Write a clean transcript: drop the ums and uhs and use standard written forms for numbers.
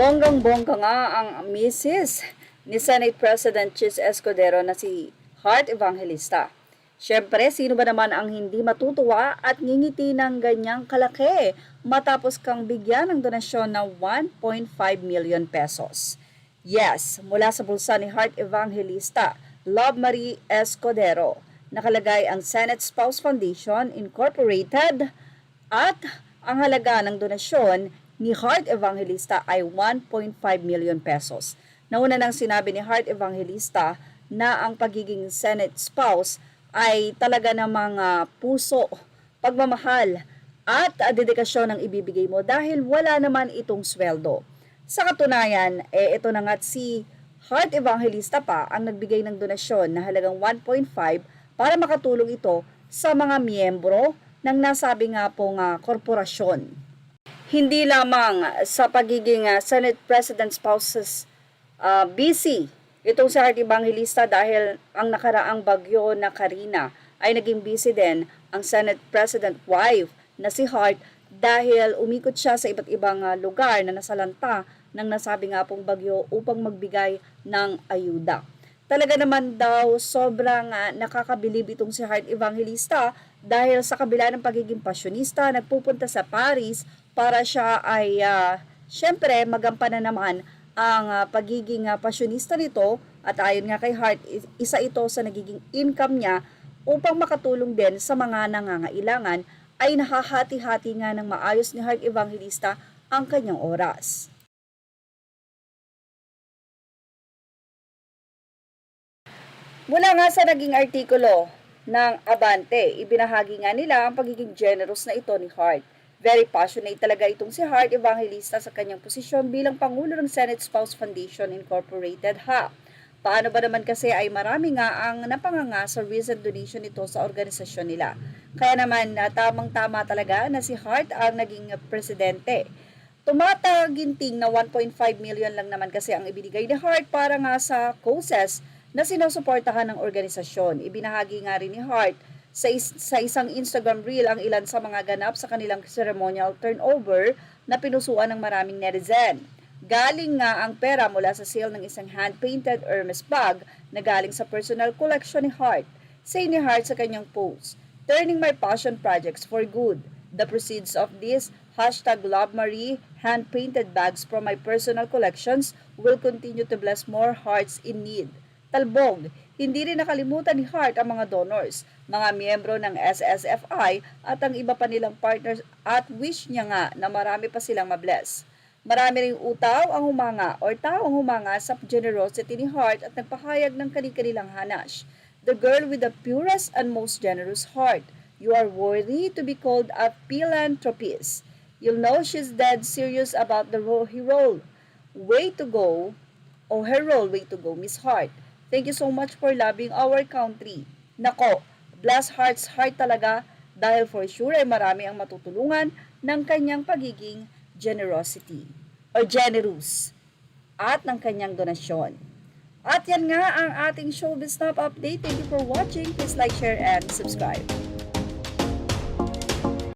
Bonggang-bongga nga ang misis ni Senate President Chis Escudero na si Heart Evangelista. Siyempre, sino ba naman ang hindi matutuwa at ngingiti ng ganyang kalaki matapos kang bigyan ng donasyon na 1.5 million pesos? Yes, mula sa bulsa ni Heart Evangelista, Love Marie Escudero, nakalagay ang Senate Spouse Foundation Incorporated at ang halaga ng donasyon ni Heart Evangelista ay 1.5 million pesos. Nauna nang sinabi ni Heart Evangelista na ang pagiging Senate spouse ay talaga namang puso, pagmamahal at dedikasyon ang ibibigay mo dahil wala naman itong sweldo. Sa katunayan, ito na nga't si Heart Evangelista pa ang nagbigay ng donasyon na halagang 1.5 para makatulong ito sa mga miyembro ng nasabi nga pong korporasyon. Hindi lamang sa pagiging Senate President Spouses busy itong si Heart Evangelista dahil ang nakaraang bagyo na Karina ay naging busy din ang Senate President wife na si Heart dahil umikot siya sa iba't ibang lugar na nasalanta ng nasabi nga pong bagyo upang magbigay ng ayuda. Talaga naman daw sobrang nakakabilib itong si Heart Evangelista dahil sa kabila ng pagiging pasyonista, nagpupunta sa Paris para siya ay syempre magampanan naman ang pagiging pasyonista nito at ayon nga kay Heart, isa ito sa nagiging income niya upang makatulong din sa mga nangangailangan ay nahahati-hati nga ng maayos ni Heart Evangelista ang kanyang oras. Mula nga sa naging artikulo ng Abante, ibinahagi nga nila ang pagiging generous na ito ni Heart. Very passionate talaga itong si Heart Evangelista sa kanyang posisyon bilang Pangulo ng Senate Spouse Foundation Incorporated ha. Paano ba naman kasi ay marami nga ang napanganga sa recent donation nito sa organisasyon nila. Kaya naman tamang-tama talaga na si Heart ang naging presidente. Tumataginting na 1.5 million lang naman kasi ang ibinigay ni Heart para nga sa causes na sinusuportahan ng organisasyon. Ibinahagi nga rin ni Heart sa isang Instagram reel ang ilan sa mga ganap sa kanilang ceremonial turnover na pinusuan ng maraming netizen. Galing nga ang pera mula sa sale ng isang hand-painted Hermes bag na galing sa personal collection ni Heart. Say ni Heart sa kanyang post, "Turning my passion projects for good. The proceeds of this #LoveMarie hand-painted bags from my personal collections will continue to bless more hearts in need." Talbog, hindi rin nakalimutan ni Heart ang mga donors, mga miyembro ng SSFI at ang iba pa nilang partners at wish niya nga na marami pa silang mabless. Marami ring utaw ang humanga o taong humanga sa generosity ni Heart at nagpahayag ng kanilang hanash. "The girl with the purest and most generous heart. You are worthy to be called a philanthropist. You'll know she's dead serious about the role. Way to go, her role, way to go, Miss Heart. Thank you so much for loving our country." Nako, bless Heart's heart talaga dahil for sure ay marami ang matutulungan ng kanyang pagiging generosity or generous at ng kanyang donasyon. At yan nga ang ating Showbiz Snap update. Thank you for watching. Please like, share, and subscribe.